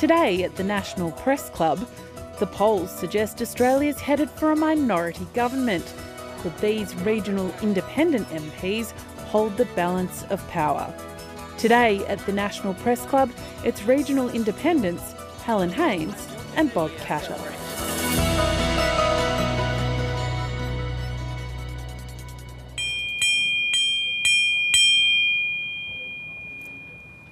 Today at the National Press Club, the polls suggest Australia's headed for a minority government, but these regional independent MPs hold the balance of power. Today at the National Press Club, it's regional independents Helen Haines and Bob Katter.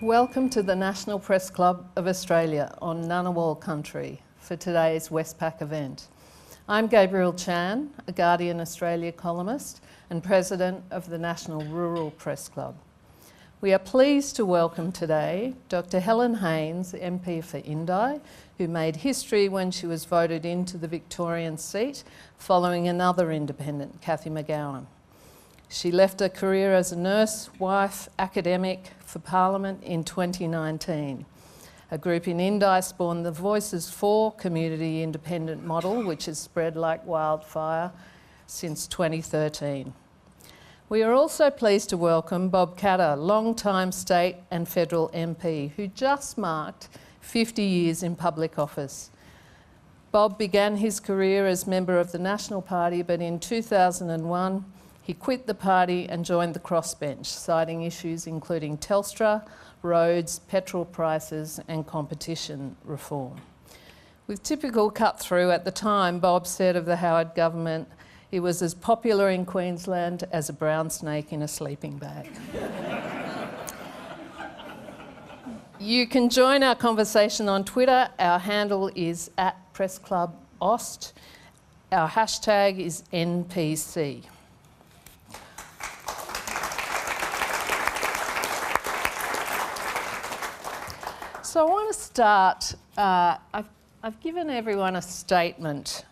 Welcome to the National Press Club of Australia on Ngunnawal country for today's Westpac event. I'm Gabrielle Chan, a Guardian Australia columnist and President of the National Rural Press Club. We are pleased to welcome today Dr. Helen Haines, MP for Indi, who made history when she was voted into the Victorian seat following another independent, Cathy McGowan. She left a career as a nurse, wife, academic for Parliament in 2019. A group in Indi spawned the Voices for Community Independent model, which has spread like wildfire since 2013. We are also pleased to welcome Bob Katter, long-time state and federal MP, who just marked 50 years in public office. Bob began his career as member of the National Party, but in 2001, he quit the party and joined the crossbench, citing issues including Telstra, roads, petrol prices and competition reform. With typical cut-through at the time, Bob said of the Howard government, it was as popular in Queensland as a brown snake in a sleeping bag. You can join our conversation on Twitter. Our handle is @PressClubAust. Our hashtag is NPC. So I want to start, I've given everyone a statement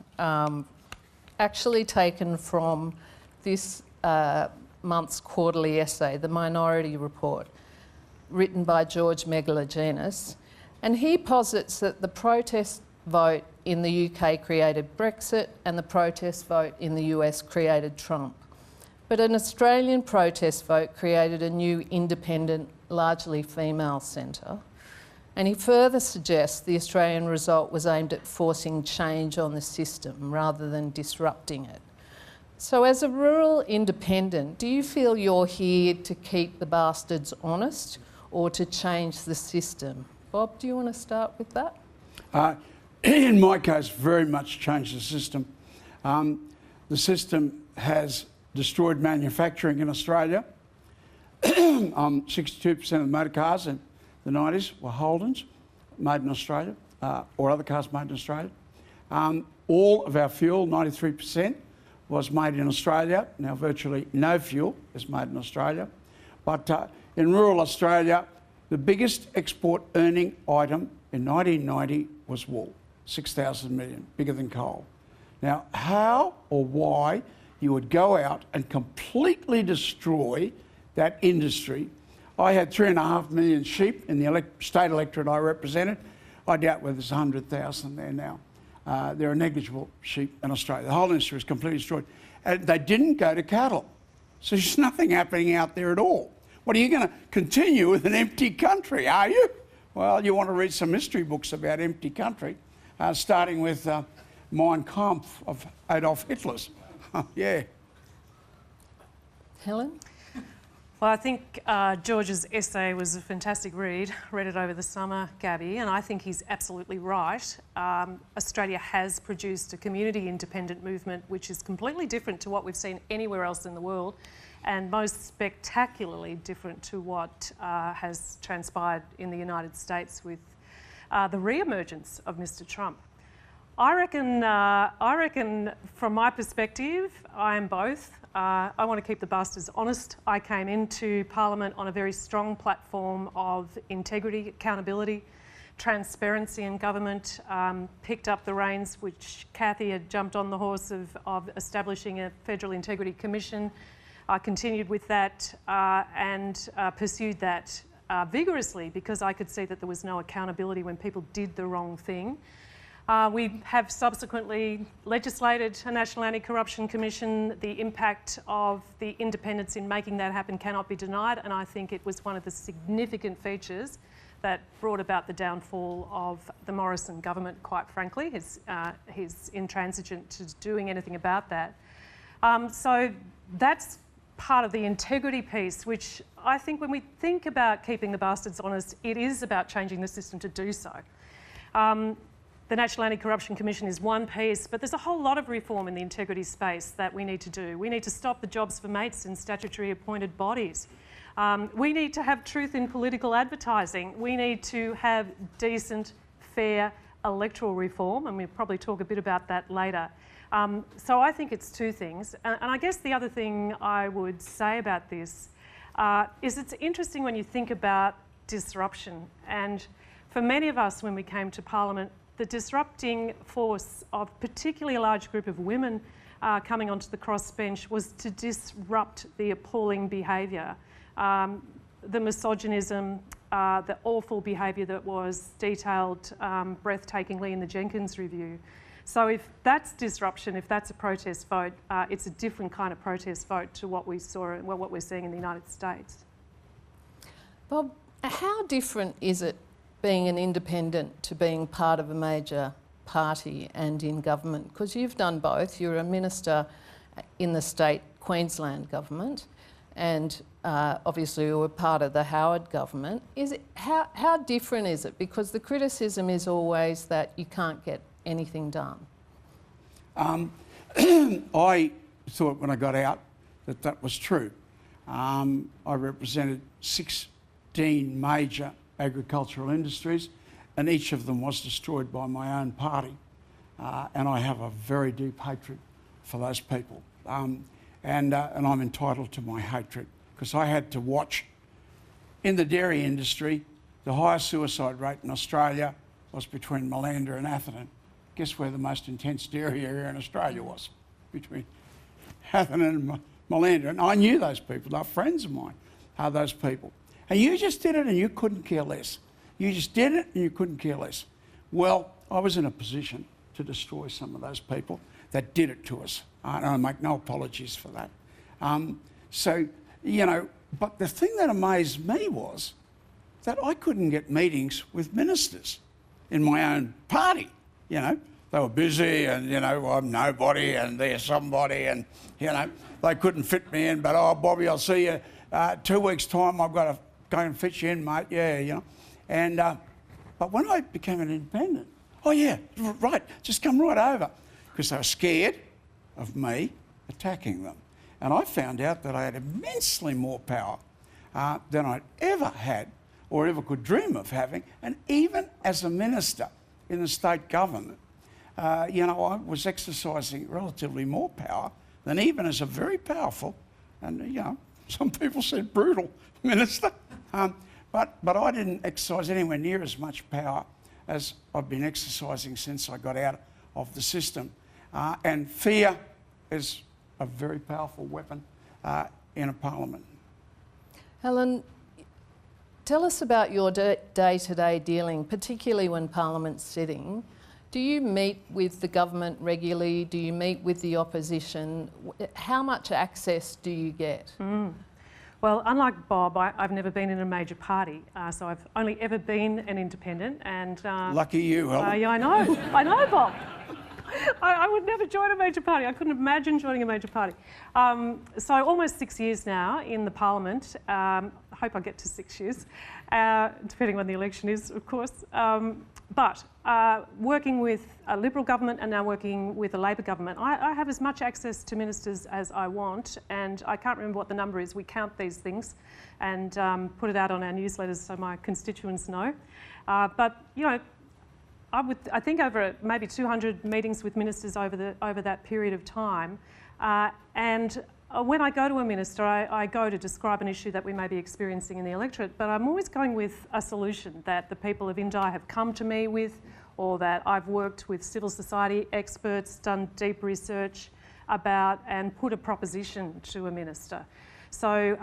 actually taken from this month's quarterly essay, The Minority Report, written by George Megalogenis, and he posits that the protest vote in the UK created Brexit and the protest vote in the US created Trump. But an Australian protest vote created a new independent, largely female centre. And he further suggests the Australian result was aimed at forcing change on the system rather than disrupting it. So as a rural independent, do you feel you're here to keep the bastards honest or to change the system? Bob, do you want to start with that? In my case, very much change the system. The system has destroyed manufacturing in Australia. 62% of the motor cars in the 90s were Holdens, made in Australia, or other cars made in Australia. All of our fuel, 93%, was made in Australia. Now virtually no fuel is made in Australia. But in rural Australia, the biggest export earning item in 1990 was wool, 6,000 million, bigger than coal. Now, how or why you would go out and completely destroy that industry? I had 3.5 million sheep in the state electorate I represented. I doubt whether there's 100,000 there now. There are negligible sheep in Australia. The whole industry was completely destroyed. And they didn't go to cattle. So there's nothing happening out there at all. What, are you going to continue with an empty country, are you? Well, you want to read some history books about empty country, starting with Mein Kampf of Adolf Hitler's. Yeah. Helen? Well, I think George's essay was a fantastic read. Read it over the summer, Gabby, and I think he's absolutely right. Australia has produced a community independent movement which is completely different to what we've seen anywhere else in the world, and most spectacularly different to what has transpired in the United States with the re-emergence of Mr. Trump. I reckon from my perspective, I am both. I want to keep the bastards honest. I came into Parliament on a very strong platform of integrity, accountability, transparency in government, picked up the reins which Cathy had jumped on the horse of establishing a Federal Integrity Commission. I continued with that and pursued that vigorously because I could see that there was no accountability when people did the wrong thing. We have subsequently legislated a National Anti-Corruption Commission. The impact of the independence in making that happen cannot be denied, and I think it was one of the significant features that brought about the downfall of the Morrison government, quite frankly. He's intransigent to doing anything about that. So that's part of the integrity piece, which I think when we think about keeping the bastards honest, it is about changing the system to do so. The National Anti-Corruption Commission is one piece, but there's a whole lot of reform in the integrity space that we need to do. We need to stop the jobs for mates in statutory appointed bodies. We need to have truth in political advertising. We need to have decent, fair electoral reform, and we'll probably talk a bit about that later. So I think it's two things. And I guess the other thing I would say about this is it's interesting when you think about disruption. And for many of us, when we came to Parliament, the disrupting force of particularly a large group of women coming onto the crossbench was to disrupt the appalling behaviour, the misogynism, the awful behaviour that was detailed breathtakingly in the Jenkins Review. So if that's disruption, if that's a protest vote, it's a different kind of protest vote to what we saw, well, what we're seeing in the United States. Bob, how different is it being an independent to being part of a major party and in government? Because you've done both. You're a minister in the state Queensland government and obviously you were part of the Howard government. How different is it? Because the criticism is always that you can't get anything done. I thought when I got out that was true. I represented 16 major agricultural industries, and each of them was destroyed by my own party. And I have a very deep hatred for those people. And I'm entitled to my hatred, because I had to watch, in the dairy industry, the highest suicide rate in Australia was between Malanda and Atherton. Guess where the most intense dairy area in Australia was? Between Atherton and Malanda. And I knew those people, they're friends of mine, those people. And you just did it and you couldn't care less. You just did it and you couldn't care less. Well, I was in a position to destroy some of those people that did it to us. And I make no apologies for that. So, you know, but the thing that amazed me was that I couldn't get meetings with ministers in my own party. You know, they were busy and, you know, I'm nobody and they're somebody and, you know, they couldn't fit me in. But, oh, Bobby, I'll see you 2 weeks' time. I've got to go and fit you in, mate. Yeah, you know. And but when I became an independent, oh yeah, right, just come right over, because they were scared of me attacking them. And I found out that I had immensely more power than I'd ever had or ever could dream of having. And even as a minister in the state government, you know, I was exercising relatively more power than even as a very powerful, and you know, some people said brutal minister. But I didn't exercise anywhere near as much power as I've been exercising since I got out of the system. And fear is a very powerful weapon in a parliament. Helen, tell us about your day-to-day dealing, particularly when Parliament's sitting. Do you meet with the government regularly? Do you meet with the opposition? How much access do you get? Well, unlike Bob, I've never been in a major party, so I've only ever been an independent. And lucky you, Helen. Yeah, I know, Bob. I would never join a major party. I couldn't imagine joining a major party. So almost 6 years now in the Parliament. I hope I get to 6 years, depending when the election is, of course. But working with a Liberal government and now working with a Labor government, I have as much access to ministers as I want, and I can't remember what the number is. We count these things and put it out on our newsletters so my constituents know. But, you know, I think over maybe 200 meetings with ministers over that period of time. And when I go to a minister, I go to describe an issue that we may be experiencing in the electorate, but I'm always going with a solution that the people of Indi have come to me with, or that I've worked with civil society experts, done deep research about, and put a proposition to a minister. So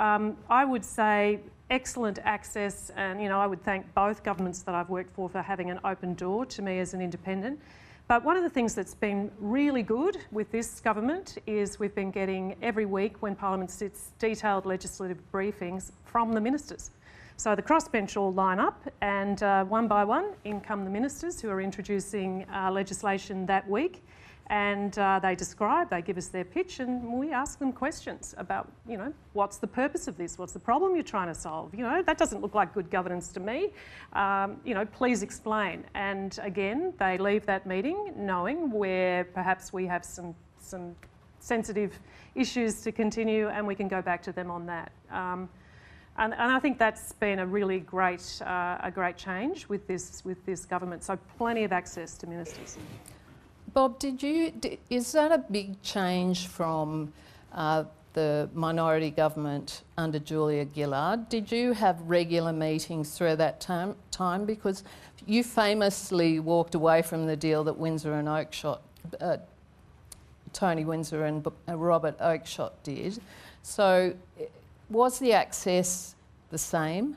I would say excellent access, and you know, I would thank both governments that I've worked for having an open door to me as an independent. But one of the things that's been really good with this government is we've been getting every week when Parliament sits detailed legislative briefings from the ministers. So the crossbench all line up, and one by one in come the ministers who are introducing legislation that week, and they give us their pitch, and we ask them questions about, you know, what's the purpose of this? What's the problem you're trying to solve? You know, that doesn't look like good governance to me. You know, please explain. And again, they leave that meeting knowing where perhaps we have some sensitive issues to continue, and we can go back to them on that. And I think that's been a really great change with this government. So plenty of access to ministers. Bob, is that a big change from the minority government under Julia Gillard? Did you have regular meetings through that time? Because you famously walked away from the deal that Windsor and Oakeshott, Tony Windsor and Robert Oakeshott did. So was the access the same?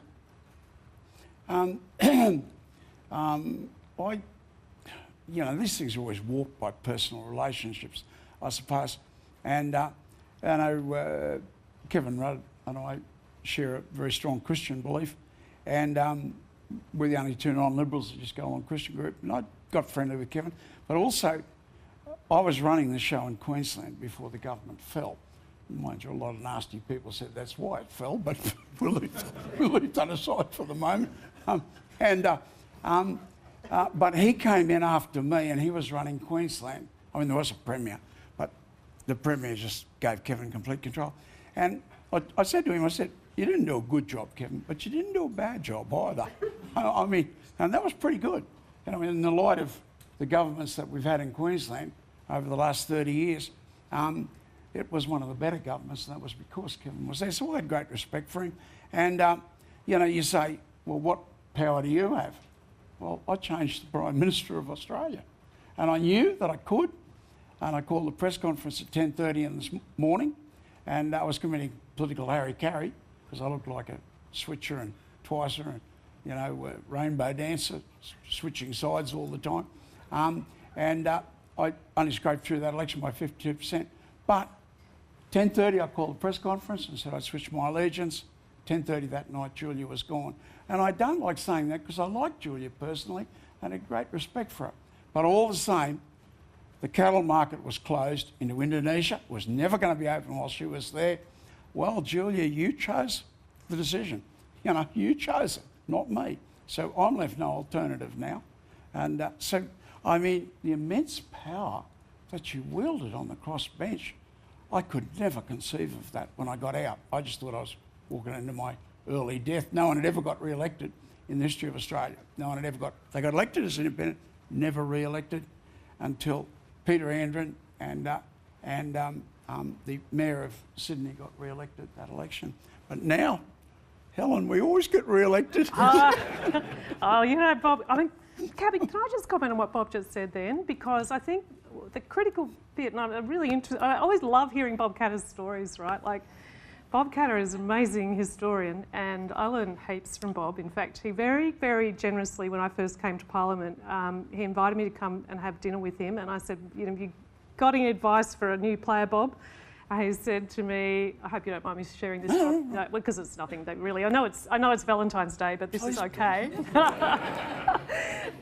You know, these things are always warped by personal relationships, I suppose. And I know Kevin Rudd and I share a very strong Christian belief, and we're the only two non-liberals that just go on Christian group. And I got friendly with Kevin, but also I was running the show in Queensland before the government fell. Mind you, a lot of nasty people said that's why it fell, but we'll leave that aside for the moment. But he came in after me, and he was running Queensland. I mean, there was a premier, but the premier just gave Kevin complete control. And I said to him, I said, you didn't do a good job, Kevin, but you didn't do a bad job either. I mean, and that was pretty good. And I mean, in the light of the governments that we've had in Queensland over the last 30 years, it was one of the better governments, and that was because Kevin was there. So I had great respect for him. And, you know, you say, well, what power do you have? Well, I changed the Prime Minister of Australia, and I knew that I could, and I called the press conference at 10:30 in this morning, and I was committing political harry-carry because I looked like a switcher and twicer and, you know, rainbow dancer, switching sides all the time. I only scraped through that election by 52%. But 10:30 I called the press conference and said I'd switched my allegiance. 10:30 that night, Julia was gone. And I don't like saying that because I like Julia personally and had great respect for her. But all the same, the cattle market was closed into Indonesia. It was never going to be open while she was there. Well, Julia, you chose the decision. You know, you chose it, not me. So I'm left no alternative now. And so, I mean, the immense power that you wielded on the crossbench, I could never conceive of that when I got out. I just thought I was walking into my early death. No one had ever got re-elected in the history of Australia. No one had ever got... They got elected as independent, never re-elected until Peter Andren and the Mayor of Sydney got re-elected that election. But now, Helen, we always get re-elected. Oh, you know, Bob, I mean, Gabby, can I just comment on what Bob just said then? Because I think the critical bit, and I'm really interested, I always love hearing Bob Katter's stories, right? Like, Bob Katter is an amazing historian, and I learned heaps from Bob. In fact, he very, very generously, when I first came to Parliament, he invited me to come and have dinner with him, and I said, you know, you got any advice for a new player, Bob? And he said to me, I hope you don't mind me sharing this, no, because it's nothing that really, I know it's Valentine's Day, but this is okay.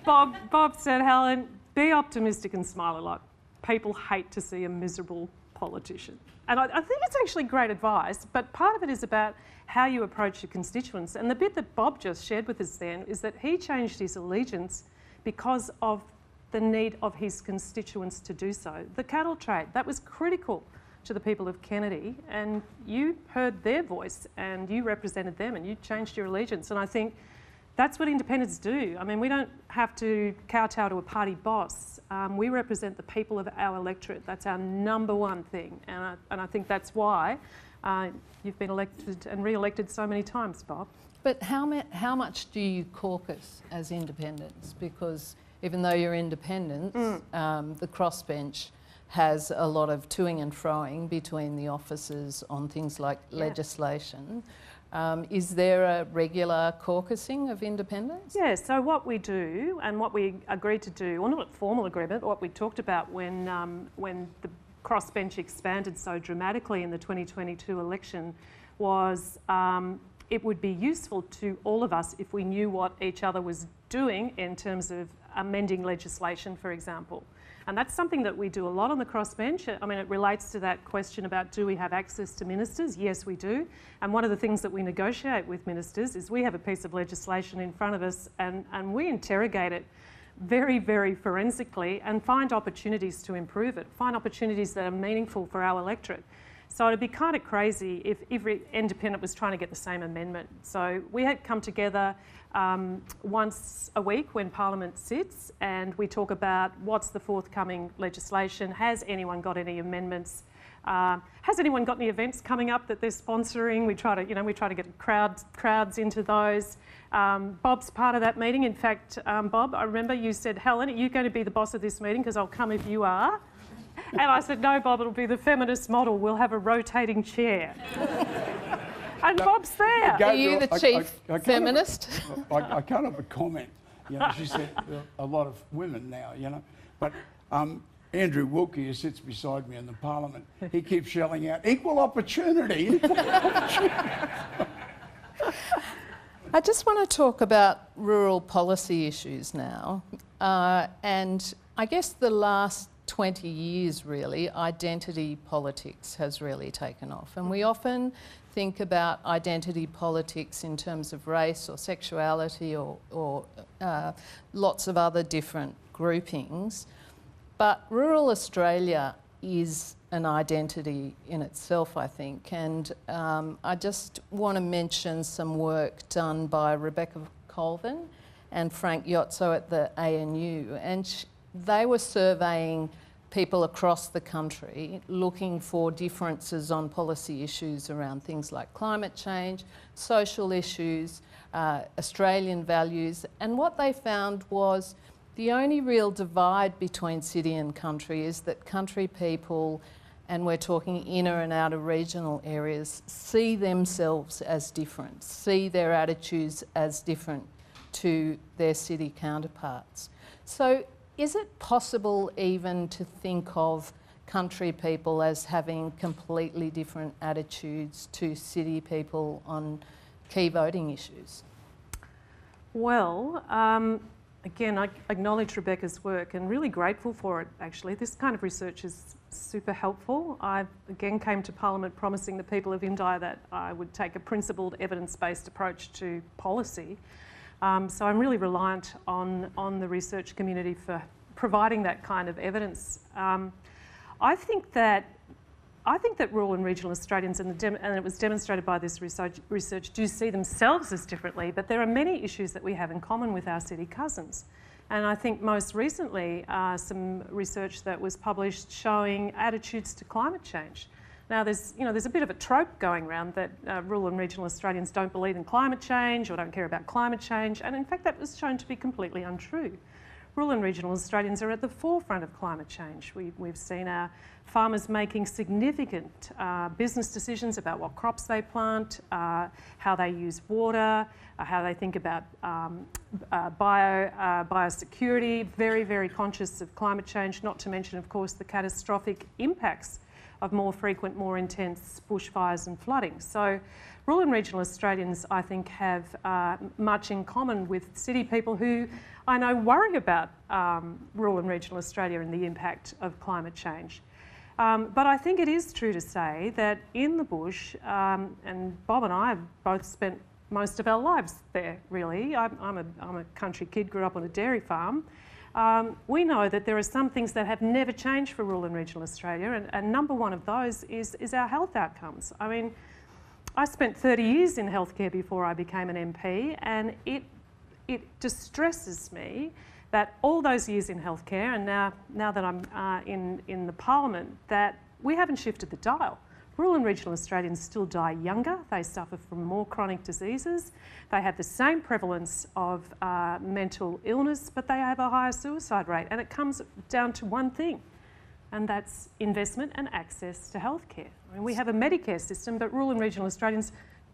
Bob said, Helen, be optimistic and smile a lot. People hate to see a miserable politician. And I think it's actually great advice, but part of it is about how you approach your constituents. And the bit that Bob just shared with us then is that he changed his allegiance because of the need of his constituents to do so. The cattle trade, that was critical to the people of Kennedy, and you heard their voice and you represented them and you changed your allegiance. And I think that's what independents do. I mean, we don't have to kowtow to a party boss. We represent the people of our electorate. That's our number one thing. And I think that's why you've been elected and re-elected so many times, Bob. But how much do you caucus as independents? Because even though you're independents, the crossbench has a lot of toing and froing between the offices on things like legislation. Is there a regular caucusing of independents? Yeah, so what we do and what we agreed to do, well, not a formal agreement, but what we talked about when the crossbench expanded so dramatically in the 2022 election was it would be useful to all of us if we knew what each other was doing in terms of amending legislation, for example. And that's something that we do a lot on the crossbench. I mean, it relates to that question about, do we have access to ministers? Yes, we do. And one of the things that we negotiate with ministers is we have a piece of legislation in front of us and we interrogate it very, very forensically and find opportunities to improve it, find opportunities that are meaningful for our electorate. So it'd be kind of crazy if every independent was trying to get the same amendment. So we had come together once a week when Parliament sits, and we talk about what's the forthcoming legislation. Has anyone got any amendments? Has anyone got any events coming up that they're sponsoring? We try to get crowds into those. Bob's part of that meeting. In fact, Bob, I remember you said, Helen, are you going to be the boss of this meeting? Because I'll come if you are. And I said, no, Bob, it'll be the feminist model. We'll have a rotating chair. And Bob's there. Are you the chief feminist? I can't have a comment. You know, she said a lot of women now, you know. But Andrew Wilkie, who sits beside me in the Parliament, he keeps yelling out, equal opportunity, equal opportunity. I just want to talk about rural policy issues now. And I guess the last 20 years, really, identity politics has really taken off. And we often think about identity politics in terms of race or sexuality or lots of other different groupings. But rural Australia is an identity in itself, I think. And I just want to mention some work done by Rebecca Colvin and Frank Yotzo at the ANU. And they were surveying people across the country looking for differences on policy issues around things like climate change, social issues, Australian values. And what they found was the only real divide between city and country is that country people, and we're talking inner and outer regional areas, see themselves as different, see their attitudes as different to their city counterparts. So is it possible even to think of country people as having completely different attitudes to city people on key voting issues? Well, again, I acknowledge Rebecca's work and really grateful for it, actually. This kind of research is super helpful. I, again, came to Parliament promising the people of Indi that I would take a principled, evidence-based approach to policy. So I'm really reliant on the research community for providing that kind of evidence. I think that rural and regional Australians, and it was demonstrated by this research, do see themselves as differently, but there are many issues that we have in common with our city cousins. And I think most recently, some research that was published showing attitudes to climate change. Now, there's a bit of a trope going around that rural and regional Australians don't believe in climate change or don't care about climate change, and in fact that was shown to be completely untrue. Rural and regional Australians are at the forefront of climate change. We've seen our farmers making significant business decisions about what crops they plant, how they use water, how they think about biosecurity, very, very conscious of climate change, not to mention, of course, the catastrophic impacts of more frequent, more intense bushfires and flooding. So rural and regional Australians, I think, have much in common with city people who I know worry about rural and regional Australia and the impact of climate change. But I think it is true to say that in the bush, and Bob and I have both spent most of our lives there, really. I'm a country kid, grew up on a dairy farm. We know that there are some things that have never changed for rural and regional Australia, and number one of those is our health outcomes. I mean, I spent 30 years in healthcare before I became an MP, and it distresses me that all those years in healthcare, and now that I'm in the Parliament, that we haven't shifted the dial. Rural and regional Australians still die younger, they suffer from more chronic diseases, they have the same prevalence of mental illness, but they have a higher suicide rate. And it comes down to one thing, and that's investment and access to healthcare. I mean, we have a Medicare system, but rural and regional Australians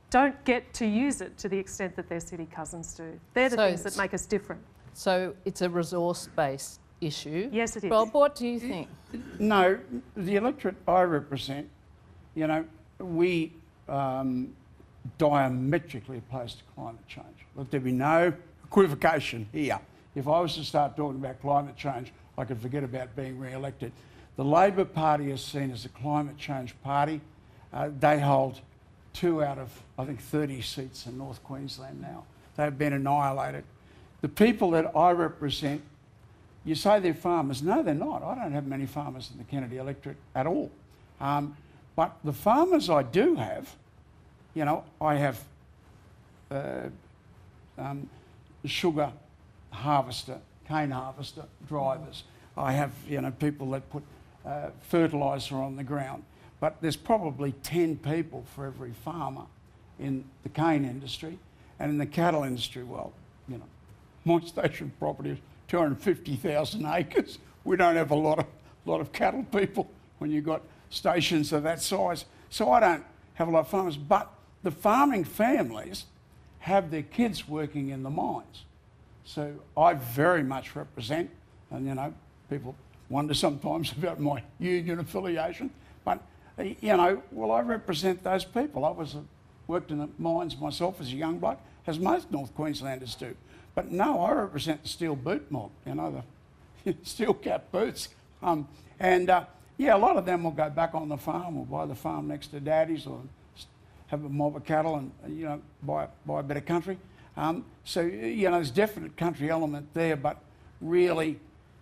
don't get to use it to the extent that their city cousins do. They're the things that make us different. So it's a resource-based issue. Yes, it is. Rob, what do you think? No, the electorate I represent, you know, we diametrically opposed to climate change. Let there be no equivocation here. If I was to start talking about climate change, I could forget about being re-elected. The Labor Party is seen as a climate change party. They hold 2 out of, I think, 30 seats in North Queensland now. They've been annihilated. The people that I represent, you say they're farmers. No, they're not. I don't have many farmers in the Kennedy electorate at all. But the farmers I do have, you know, I have sugar harvester, cane harvester drivers. I have, you know, people that put fertiliser on the ground. But there's probably 10 people for every farmer in the cane industry. And in the cattle industry, well, you know, my station property is 250,000 acres. We don't have a lot of cattle people when you've got stations of that size. So I don't have a lot of farmers. But the farming families have their kids working in the mines. So I very much represent, and you know, people wonder sometimes about my union affiliation, but you know, well, I represent those people. I worked in the mines myself as a young bloke, as most North Queenslanders do. But no, I represent the steel boot mob, you know, the steel cap boots. Yeah, a lot of them will go back on the farm or buy the farm next to daddy's or have a mob of cattle and, you know, buy a bit of country. So, you know, there's definite country element there, but really,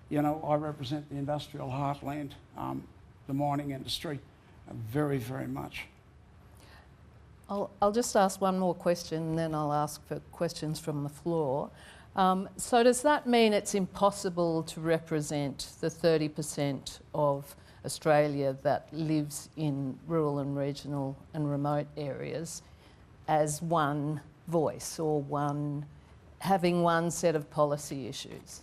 you know, I represent the industrial heartland, the mining industry, very, very much. I'll just ask one more question and then I'll ask for questions from the floor. So does that mean it's impossible to represent the 30% of Australia that lives in rural and regional and remote areas as one voice or having one set of policy issues?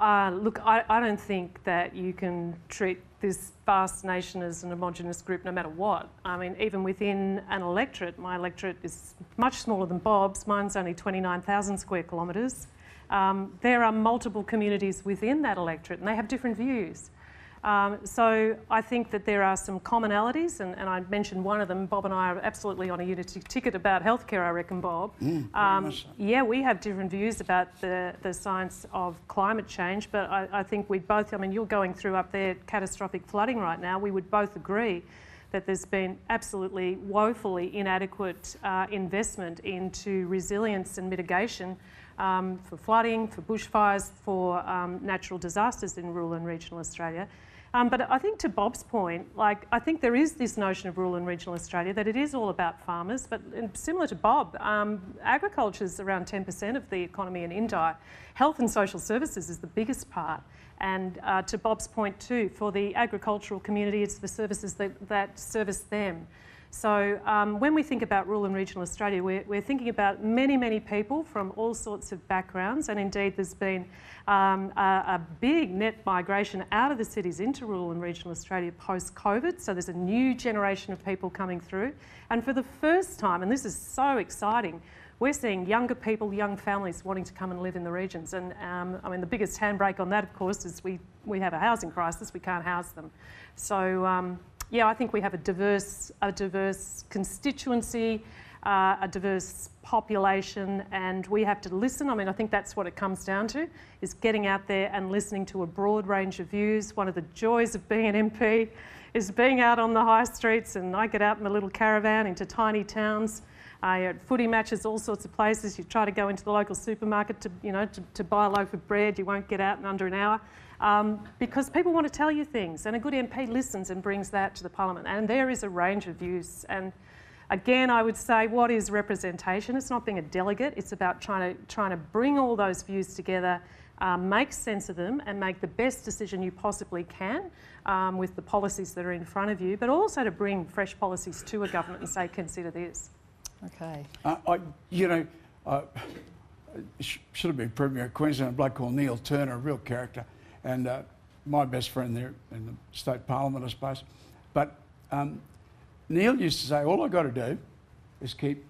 Look, I don't think that you can treat this vast nation as an homogenous group no matter what. I mean, even within an electorate, my electorate is much smaller than Bob's. Mine's only 29,000 square kilometres. There are multiple communities within that electorate and they have different views. So I think that there are some commonalities, and I mentioned one of them. Bob and I are absolutely on a unity ticket about healthcare, I reckon, Bob. Yeah, we have different views about the science of climate change, but I think we both, I mean, you're going through up there catastrophic flooding right now. We would both agree that there's been absolutely woefully inadequate investment into resilience and mitigation for flooding, for bushfires, for natural disasters in rural and regional Australia. But I think to Bob's point, like, I think there is this notion of rural and regional Australia that it is all about farmers, but similar to Bob, agriculture is around 10% of the economy in Indi. Health and social services is the biggest part. And to Bob's point too, for the agricultural community, it's the services that service them. So when we think about rural and regional Australia, we're thinking about many, many people from all sorts of backgrounds, and indeed there's been a big net migration out of the cities into rural and regional Australia post-COVID. So there's a new generation of people coming through. And for the first time, and this is so exciting, we're seeing younger people, young families wanting to come and live in the regions. And I mean, the biggest handbrake on that, of course, is we have a housing crisis. We can't house them. So yeah, I think we have a diverse constituency, a diverse population, and we have to listen. I mean, I think that's what it comes down to, is getting out there and listening to a broad range of views. One of the joys of being an MP is being out on the high streets, and I get out in my little caravan into tiny towns. You're at footy matches, all sorts of places. You try to go into the local supermarket to buy a loaf of bread. You won't get out in under an hour. Because people want to tell you things, and a good MP listens and brings that to the Parliament. And there is a range of views. And again, I would say, what is representation? It's not being a delegate. It's about trying to bring all those views together, make sense of them, and make the best decision you possibly can with the policies that are in front of you, but also to bring fresh policies to a government and say, consider this. Okay. Should have been Premier of Queensland, a bloke called Neil Turner, a real character. And my best friend there in the state parliament, I suppose. But Neil used to say, all I've got to do is keep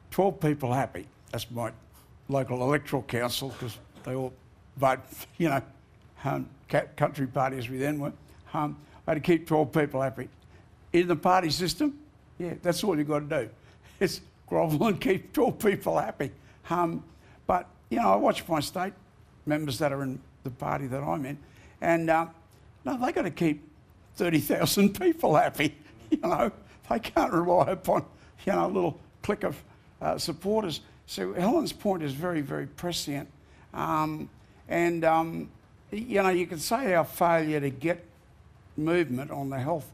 12 people happy. That's my local electoral council, because they all vote, you know, country parties we then were. I had to keep 12 people happy. In the party system, yeah, that's all you've got to do. it's grovel and keep all people happy. But, you know, I watch my state members that are in the party that I'm in, and no, they got to keep 30,000 people happy. You know, they can't rely upon, you know, a little clique of supporters. So Helen's point is very, very prescient. You know, you can say our failure to get movement on the health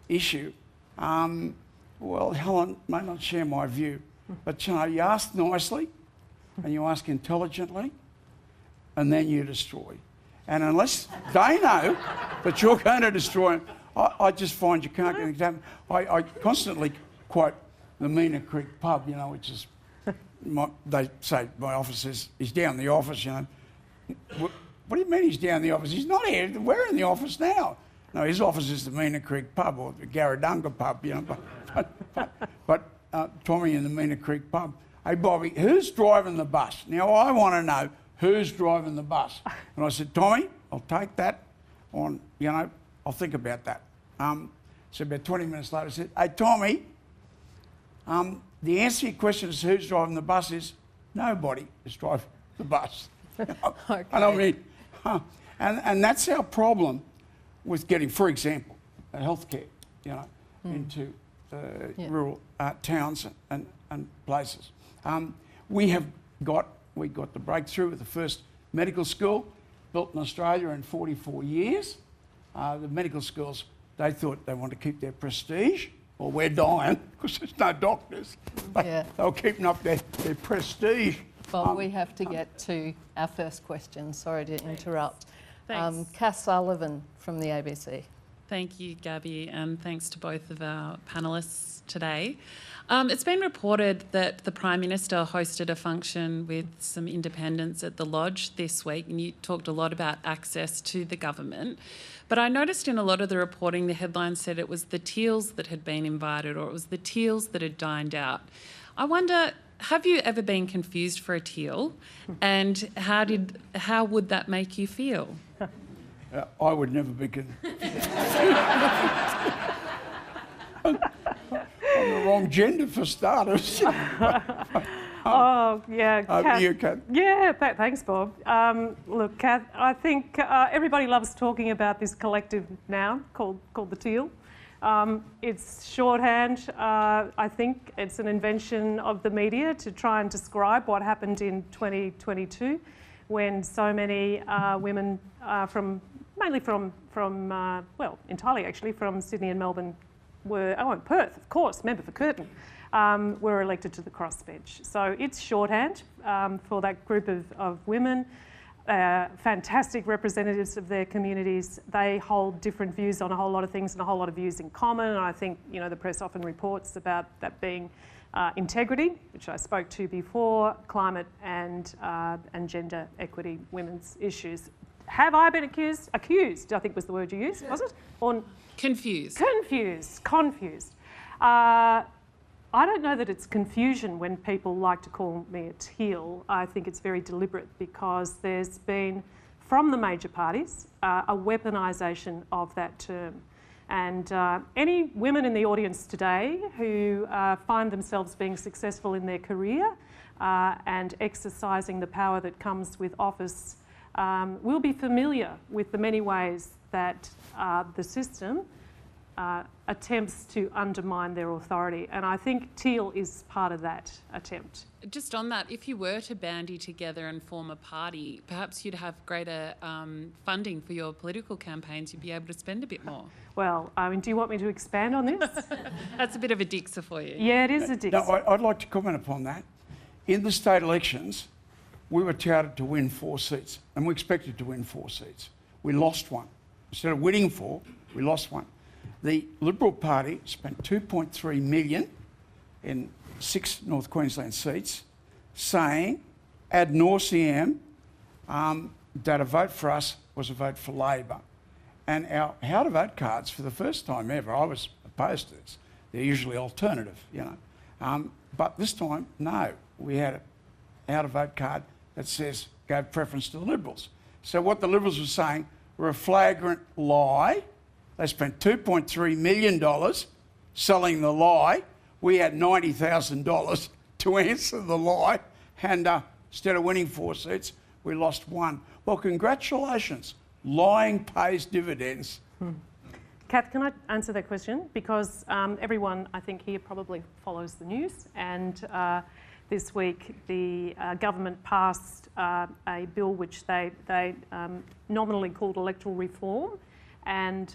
issue. Well, Helen may not share my view, but, you know, you ask nicely and you ask intelligently, and then you destroy. And unless they know that you're going to destroy them, I just find you can't get it done. I constantly quote the Meena Creek pub, you know, which is, they say my office is, he's down the office, you know. What do you mean he's down the office? He's not here. We're in the office now. No, his office is the Meena Creek pub or the Garradunga pub, you know. But Tommy in the Meena Creek pub, hey, Bobby, who's driving the bus? Now, I want to know who's driving the bus. And I said, Tommy, I'll take that on, you know, I'll think about that. So about 20 minutes later, I said, hey, Tommy, the answer to your question is who's driving the bus is nobody is driving the bus. You know? Okay. And I mean, and that's our problem with getting, for example, healthcare, you know, into rural towns and places. We got the breakthrough with the first medical school built in Australia in 44 years. The medical schools, they thought they wanted to keep their prestige. Well, we're dying because there's no doctors. They were keeping up their prestige. Bob, we have to get to our first question. Sorry to interrupt. Thanks. Cass Sullivan from the ABC. Thank you, Gabby, and thanks to both of our panellists today. It's been reported that the Prime Minister hosted a function with some independents at the Lodge this week, and you talked a lot about access to the government. But I noticed in a lot of the reporting, the headline said it was the Teals that had been invited, or it was the Teals that had dined out. I wonder, have you ever been confused for a Teal, and how would that make you feel? I would never be confused. I'm the wrong gender for starters. Oh, yeah. Kath, you, Kath. Yeah, thanks, Bob. Look, Kath, I think everybody loves talking about this collective noun called the Teal. It's shorthand. I think it's an invention of the media to try and describe what happened in 2022 when so many women entirely actually from Sydney and Melbourne and Perth, of course, member for Curtin, were elected to the crossbench. So it's shorthand for that group of women, fantastic representatives of their communities. They hold different views on a whole lot of things and a whole lot of views in common. And I think, you know, the press often reports about that being integrity, which I spoke to before, climate and gender equity, women's issues. Have I been accused? Accused, I think was the word you used, was it? Or Confused. Confused. I don't know that it's confusion when people like to call me a Teal. I think it's very deliberate because there's been, from the major parties, a weaponisation of that term. And any women in the audience today who find themselves being successful in their career and exercising the power that comes with office will be familiar with the many ways that the system attempts to undermine their authority. And I think Teal is part of that attempt. Just on that, if you were to bandy together and form a party, perhaps you'd have greater funding for your political campaigns. You'd be able to spend a bit more. Well, I mean, do you want me to expand on this? That's a bit of a Dixer for you. Yeah, it is a Dixer. No, I'd like to comment upon that. In the state elections, we were touted to win 4 seats, and we expected to win 4 seats. We lost one. Instead of winning 4, we lost one. The Liberal Party spent $2.3 million in 6 North Queensland seats, saying ad nauseam that a vote for us was a vote for Labor. And our how to vote cards, for the first time ever, I was opposed to this. They're usually alternative, you know. But this time, no. We had a how to vote card that says gave preference to the Liberals. So what the Liberals were saying were a flagrant lie. They spent $2.3 million selling the lie we had $90,000 to answer the lie, and instead of winning 4 seats, we lost 1. Well, congratulations. Lying pays dividends. Kath, can I answer that question? Because everyone, I think, here probably follows the news, and this week the government passed a bill which they nominally called electoral reform, and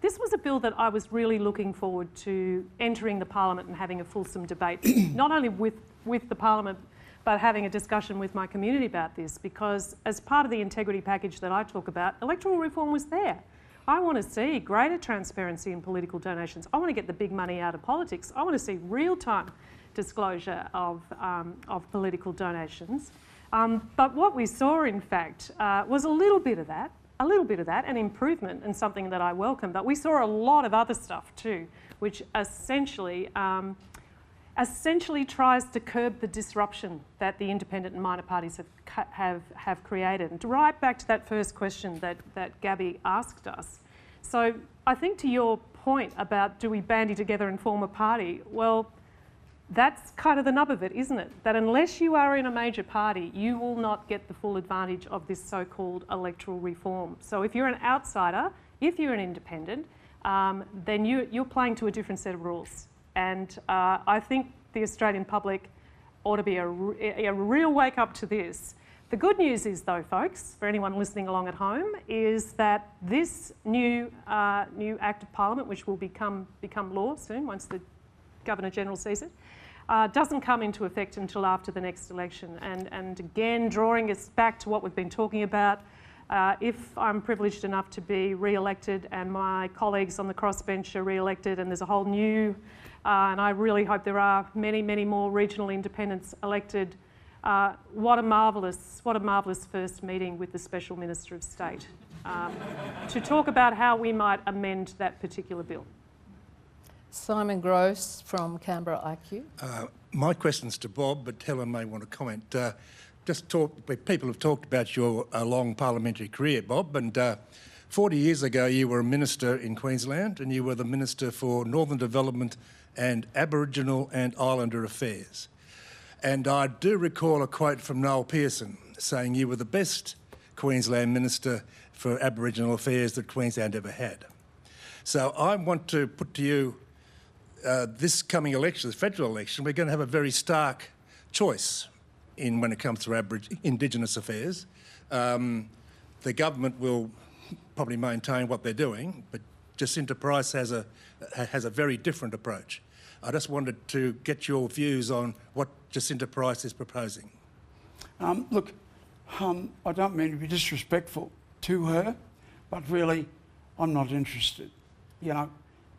this was a bill that I was really looking forward to entering the Parliament and having a fulsome debate, not only with the Parliament, but having a discussion with my community about this, because as part of the integrity package that I talk about, electoral reform was there. I want to see greater transparency in political donations. I want to get the big money out of politics. I want to see real-time disclosure of political donations. But what we saw, in fact, was a little bit of that, an improvement and something that I welcome. But we saw a lot of other stuff too, which essentially tries to curb the disruption that the independent and minor parties have created. And right back to that first question that Gabby asked us. So I think to your point about do we bandy together and form a party, well, that's kind of the nub of it, isn't it? That unless you are in a major party, you will not get the full advantage of this so-called electoral reform. So if you're an outsider, if you're an independent, then you're playing to a different set of rules. And I think the Australian public ought to be a real wake up to this. The good news is, though, folks, for anyone listening along at home, is that this new Act of Parliament, which will become law soon once the Governor-General sees it, doesn't come into effect until after the next election. And again, drawing us back to what we've been talking about, if I'm privileged enough to be re-elected and my colleagues on the crossbench are re-elected and there's a whole new, and I really hope there are many, many more regional independents elected, what a marvellous first meeting with the Special Minister of State to talk about how we might amend that particular bill. Simon Gross from Canberra IQ. My question's to Bob, but Helen may want to comment. People have talked about your long parliamentary career, Bob, and 40 years ago you were a minister in Queensland and you were the Minister for Northern Development and Aboriginal and Islander Affairs. And I do recall a quote from Noel Pearson saying you were the best Queensland Minister for Aboriginal Affairs that Queensland ever had. So I want to put to you this coming election, the federal election, we're going to have a very stark choice when it comes to Indigenous affairs. The government will probably maintain what they're doing, but Jacinta Price has a very different approach. I just wanted to get your views on what Jacinta Price is proposing. Look, I don't mean to be disrespectful to her, but really, I'm not interested. You know,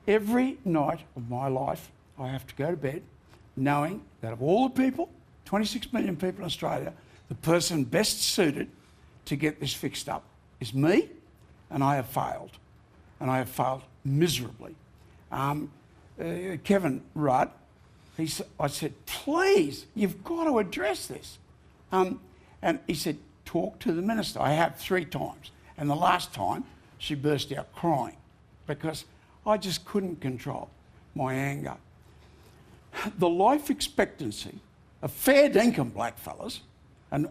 every night of my life, I have to go to bed knowing that of all the people, 26 million people in Australia, the person best suited to get this fixed up is me, and I have failed. And I have failed miserably. Kevin Rudd, I said, please, you've got to address this. And he said, talk to the minister. I have 3 times. And the last time, she burst out crying because I just couldn't control my anger. The life expectancy of fair dinkum blackfellas, and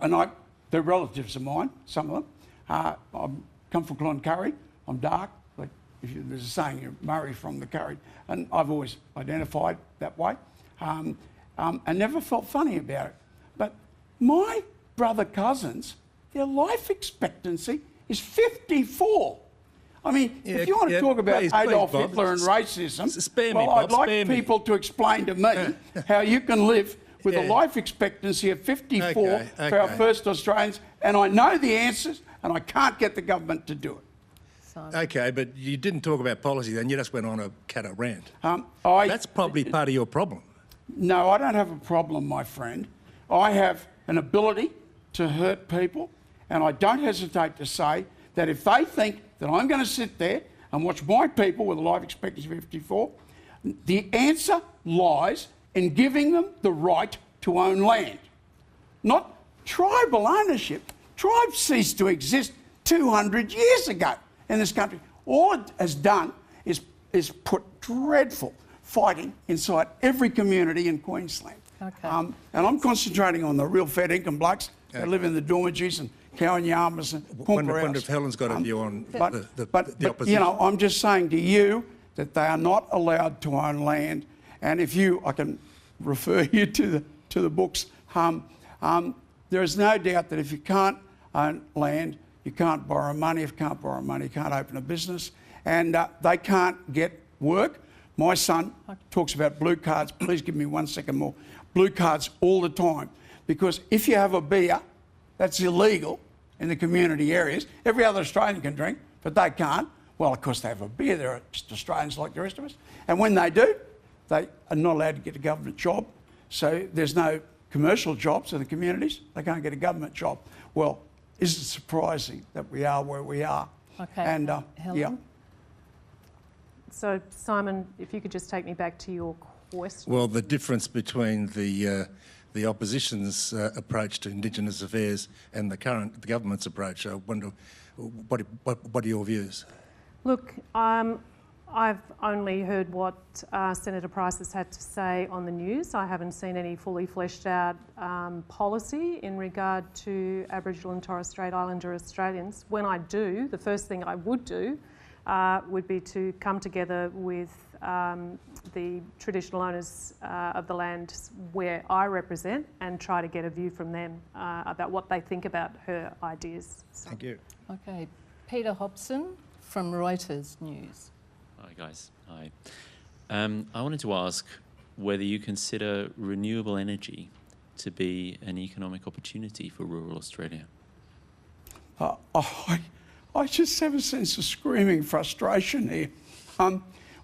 they're relatives of mine, some of them. I come from Cloncurry, I'm dark, but there's a saying, you're Murray from the Curry, and I've always identified that way, and never felt funny about it. But my brother cousins, their life expectancy is 54. I mean, if you want to talk about Adolf Hitler and racism, I'd like people to explain to me how you can live with a life expectancy of 54 for our first Australians, and I know the answers, and I can't get the government to do it. Simon. Okay, but you didn't talk about policy then, you just went on a cat rant. That's probably part of your problem. No, I don't have a problem, my friend. I have an ability to hurt people, and I don't hesitate to say that if they think that I'm going to sit there and watch my people with a life expectancy of 54, the answer lies in giving them the right to own land. Not tribal ownership. Tribes ceased to exist 200 years ago in this country. All it has done is put dreadful fighting inside every community in Queensland. Okay. And I'm concentrating on the real fair income blokes that live in the dormitories and Cowan-Yarmas and Wonder Pumper if Helen's got a view on the opposition. you know, I'm just saying to you that they are not allowed to own land. And if I can refer you to the books. There is no doubt that if you can't own land, you can't borrow money. If you can't borrow money, you can't open a business. And they can't get work. My son talks about blue cards. Please give me 1 second more. Blue cards all the time. Because if you have a beer, that's illegal in the community areas. Every other Australian can drink, but they can't. Well, of course, they have a beer. They're just Australians like the rest of us. And when they do, they are not allowed to get a government job. So there's no commercial jobs in the communities. They can't get a government job. Well, is it surprising that we are where we are? Okay. And Helen? yeah. So, Simon, if you could just take me back to your question. Well, the difference between the opposition's approach to Indigenous affairs and the government's approach, I wonder, what are your views? Look, I've only heard what Senator Price has had to say on the news. I haven't seen any fully fleshed out policy in regard to Aboriginal and Torres Strait Islander Australians. When I do, the first thing I would do would be to come together with the traditional owners of the land where I represent and try to get a view from them about what they think about her ideas. So. Thank you. Okay. Peter Hobson from Reuters News. Hi guys, hi. I wanted to ask whether you consider renewable energy to be an economic opportunity for rural Australia. I just have a sense of screaming frustration here.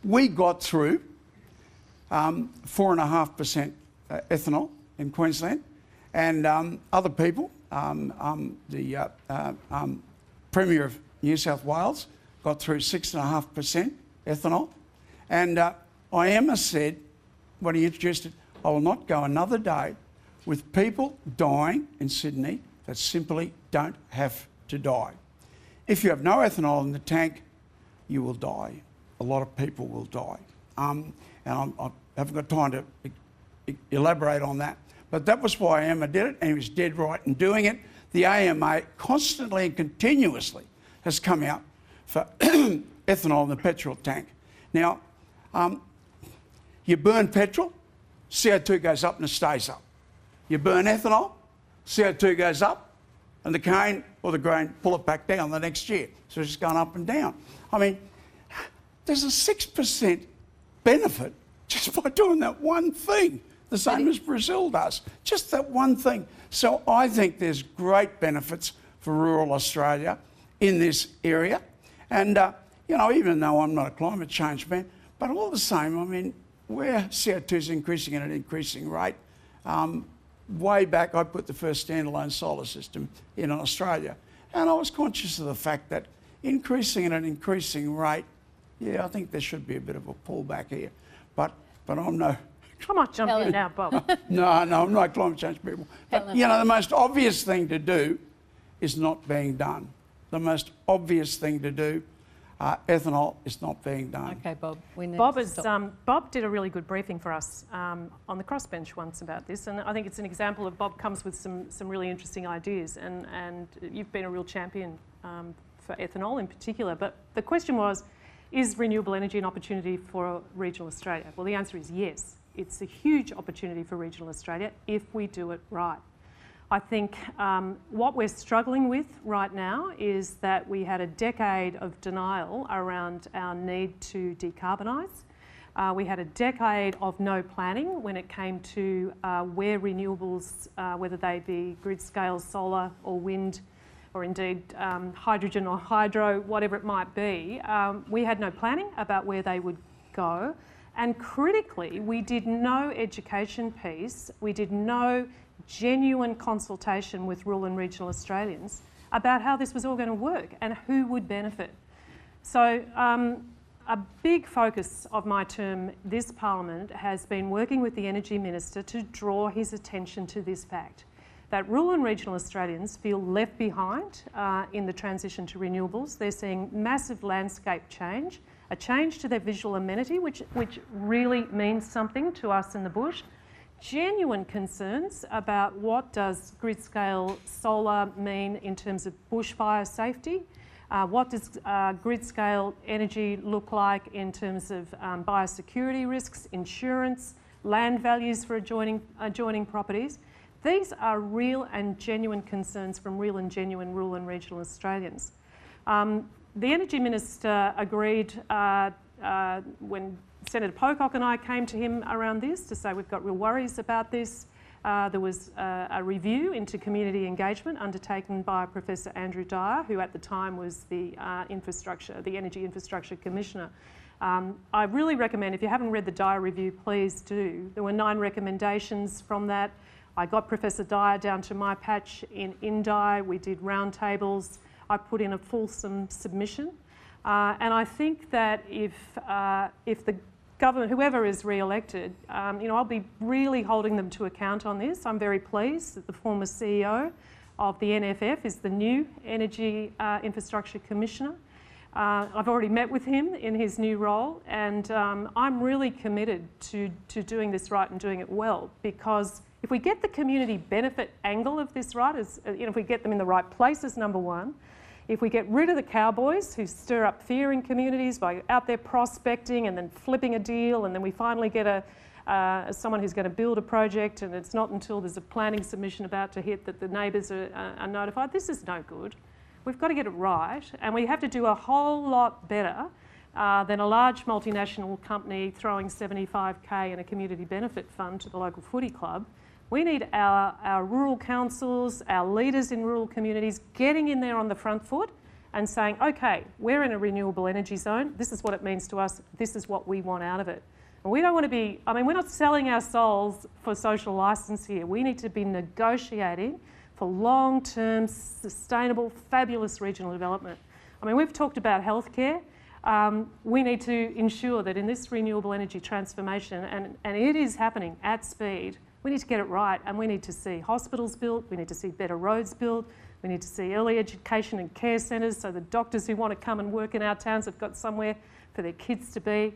We got through 4.5% ethanol in Queensland, and other people, the Premier of New South Wales got through 6.5% ethanol. And IEMA said, when he introduced it, I will not go another day with people dying in Sydney that simply don't have to die. If you have no ethanol in the tank, you will die. A lot of people will die. And I haven't got time to elaborate on that. But that was why IEMA did it, and he was dead right in doing it. The AMA constantly and continuously has come out for ethanol in the petrol tank. Now, you burn petrol, CO2 goes up and it stays up. You burn ethanol, CO2 goes up, and the cane or the grain pull it back down the next year. So it's just going up and down. I mean, there's a 6% benefit just by doing that one thing, the same as Brazil does. Just that one thing. So I think there's great benefits for rural Australia in this area. And, you know, even though I'm not a climate change man, but all the same, I mean, where CO2 is increasing at an increasing rate, way back I put the first standalone solar system in Australia. And I was conscious of the fact that increasing at an increasing rate, yeah, I think there should be a bit of a pullback here. But I'm no... I might jump in now, Bob. No, I'm not climate change people. But, you know, the most obvious thing to do is not being done. The most obvious thing to do, ethanol is not being done. Okay, Bob. Bob did a really good briefing for us on the crossbench once about this, and I think it's an example of Bob comes with some really interesting ideas, and you've been a real champion for ethanol in particular. But the question was, is renewable energy an opportunity for regional Australia? Well, the answer is yes. It's a huge opportunity for regional Australia if we do it right. I think what we're struggling with right now is that we had a decade of denial around our need to decarbonise. We had a decade of no planning when it came to where renewables, whether they be grid-scale solar or wind, or indeed hydrogen or hydro, whatever it might be. We had no planning about where they would go. And critically, we did no education piece, we did no genuine consultation with rural and regional Australians about how this was all going to work and who would benefit. So a big focus of my term this Parliament has been working with the Energy Minister to draw his attention to this fact, that rural and regional Australians feel left behind in the transition to renewables. They're seeing massive landscape change a change to their visual amenity, which really means something to us in the bush, genuine concerns about what does grid-scale solar mean in terms of bushfire safety, what does grid-scale energy look like in terms of biosecurity risks, insurance, land values for adjoining properties. These are real and genuine concerns from real and genuine rural and regional Australians. The Energy Minister agreed when Senator Pocock and I came to him around this to say we've got real worries about this. There was a review into community engagement undertaken by Professor Andrew Dyer, who at the time was the Energy Infrastructure Commissioner. I really recommend, if you haven't read the Dyer review, please do. There were 9 recommendations from that. I got Professor Dyer down to my patch in Indi. We did roundtables. I put in a fulsome submission. And I think that if the government, whoever is re-elected, I'll be really holding them to account on this. I'm very pleased that the former CEO of the NFF is the new Energy Infrastructure Commissioner. I've already met with him in his new role, and I'm really committed to doing this right and doing it well, because if we get the community benefit angle of this right, if we get them in the right places, number one, if we get rid of the cowboys who stir up fear in communities by out there prospecting and then flipping a deal, and then we finally get someone who's going to build a project, and it's not until there's a planning submission about to hit that the neighbours are notified, this is no good. We've got to get it right, and we have to do a whole lot better than a large multinational company throwing $75K in a community benefit fund to the local footy club. We need our rural councils, our leaders in rural communities getting in there on the front foot and saying, okay, we're in a renewable energy zone. This is what it means to us. This is what we want out of it. And we don't want to be, we're not selling our souls for social licence here. We need to be negotiating for long-term, sustainable, fabulous regional development. We've talked about healthcare. We need to ensure that in this renewable energy transformation, and it is happening at speed, we need to get it right, and we need to see hospitals built, we need to see better roads built, we need to see early education and care centres so the doctors who want to come and work in our towns have got somewhere for their kids to be.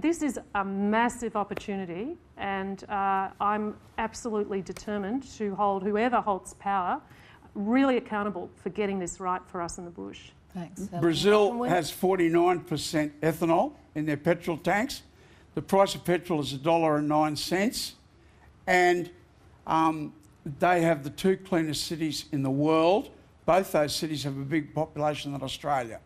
This is a massive opportunity, and I'm absolutely determined to hold whoever holds power really accountable for getting this right for us in the bush. Thanks. Brazil has 49% ethanol in their petrol tanks. The price of petrol is $1.09. And they have the 2 cleanest cities in the world. Both those cities have a big population than Australia.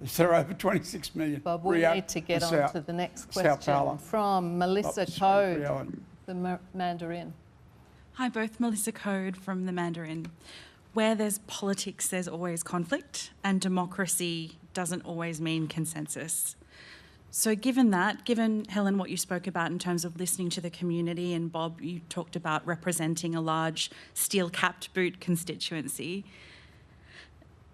They're over 26 million. Bob, we need to get on to the next question from Melissa Code, the Mandarin. Hi, both. Melissa Code from the Mandarin. Where there's politics, there's always conflict, and democracy doesn't always mean consensus. So given Helen, what you spoke about in terms of listening to the community, and Bob, you talked about representing a large steel-capped boot constituency,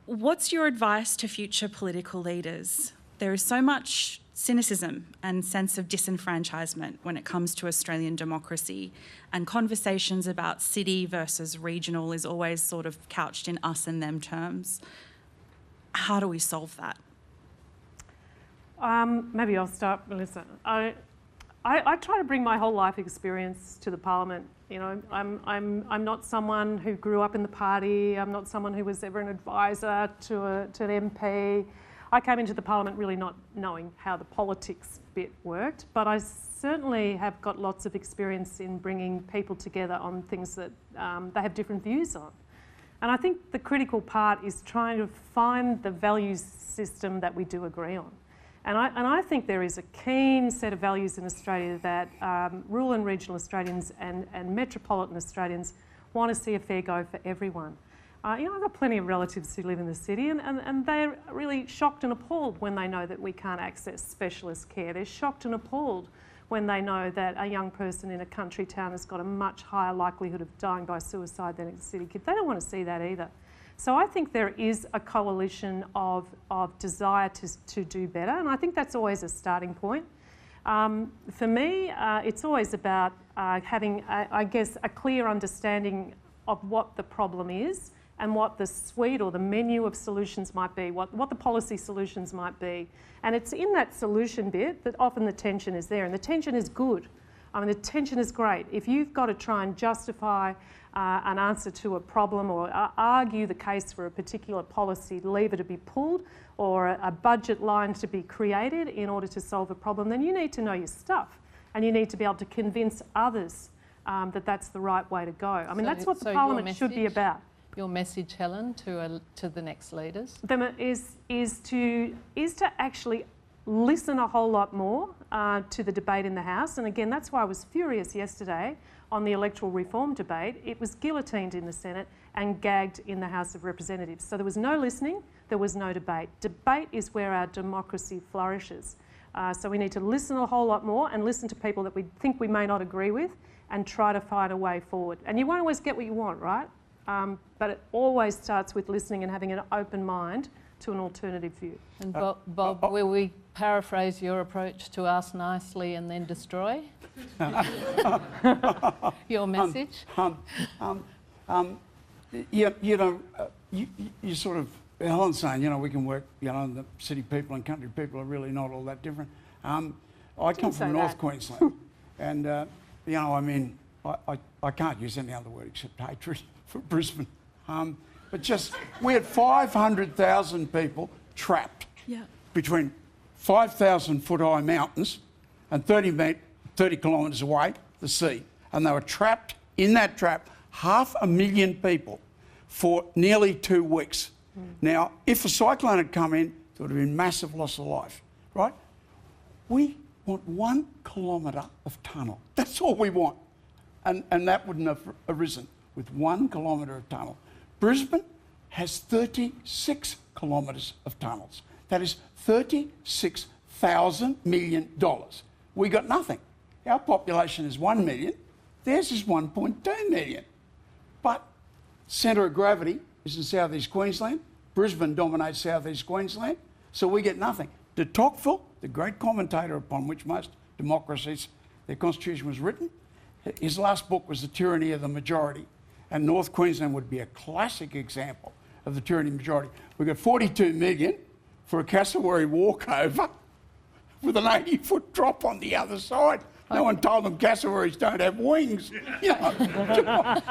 what's your advice to future political leaders? There is so much cynicism and sense of disenfranchisement when it comes to Australian democracy, and conversations about city versus regional is always sort of couched in us and them terms. How do we solve that? Maybe I'll start, Melissa. I try to bring my whole life experience to the Parliament. I'm not someone who grew up in the party. I'm not someone who was ever an advisor to an MP. I came into the Parliament really not knowing how the politics bit worked, but I certainly have got lots of experience in bringing people together on things that they have different views on. And I think the critical part is trying to find the values system that we do agree on. And I think there is a keen set of values in Australia that rural and regional Australians and metropolitan Australians want to see a fair go for everyone. I've got plenty of relatives who live in the city, and they're really shocked and appalled when they know that we can't access specialist care. They're shocked and appalled when they know that a young person in a country town has got a much higher likelihood of dying by suicide than a city kid. They don't want to see that either. So I think there is a coalition of desire to do better, and I think that's always a starting point. For me, it's always about having, I guess, a clear understanding of what the problem is and what the suite or the menu of solutions might be, what the policy solutions might be. And it's in that solution bit that often the tension is there, and the tension is good. I mean, the tension is great. If you've got to try and justify an answer to a problem or argue the case for a particular policy lever to be pulled or a budget line to be created in order to solve a problem, then you need to know your stuff and you need to be able to convince others that that's the right way to go. I mean, that's what the Parliament should be about. Your message, Helen, to the next leaders? Is to actually listen a whole lot more to the debate in the House. And again, that's why I was furious yesterday on the electoral reform debate. It was guillotined in the Senate and gagged in the House of Representatives. So there was no listening, there was no debate. Debate is where our democracy flourishes. So we need to listen a whole lot more and listen to people that we think we may not agree with and try to find a way forward. And you won't always get what you want, right? But it always starts with listening and having an open mind to an alternative view. And Bob, will we paraphrase your approach to ask nicely and then destroy? Your message? You sort of, Helen's saying, you know, we can work, you know, and the city people and country people are really not all that different. I come from North Queensland, and, you know, I mean, I can't use any other word except hatred for Brisbane. But just, we had 500,000 people trapped between 5,000 foot high mountains and 30 kilometres away, the sea. And they were trapped in that trap, 500,000 people for nearly 2 weeks. Now, if a cyclone had come in, there would have been massive loss of life, right? We want 1 kilometre of tunnel. That's all we want. And that wouldn't have arisen with 1 kilometre of tunnel. Brisbane has 36 kilometres of tunnels. That is $36,000 million. We got nothing. Our population is 1 million. Theirs is 1.2 million. But centre of gravity is in South East Queensland. Brisbane dominates South East Queensland. So we get nothing. De Tocqueville, the great commentator upon which most democracies, their constitution was written, his last book was The Tyranny of the Majority. And North Queensland would be a classic example of the tyranny of the majority. We've got 42 million for a cassowary walkover with an 80-foot drop on the other side. No one told them cassowaries don't have wings. You know.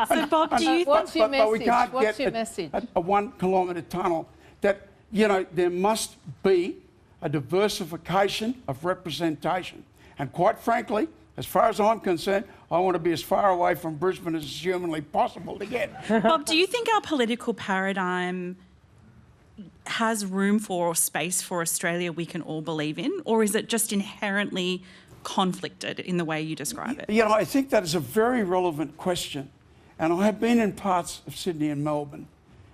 So, Bob, do you... What's your message? We can't What's get your message? a 1 kilometre tunnel. That, you know, there must be a diversification of representation. And quite frankly, as far as I'm concerned, I want to be as far away from Brisbane as is humanly possible to get. Bob, do you think our political paradigm has room for or space for Australia we can all believe in? Or is it just inherently conflicted in the way you describe it? You know, I think that is a very relevant question. And I have been in parts of Sydney and Melbourne,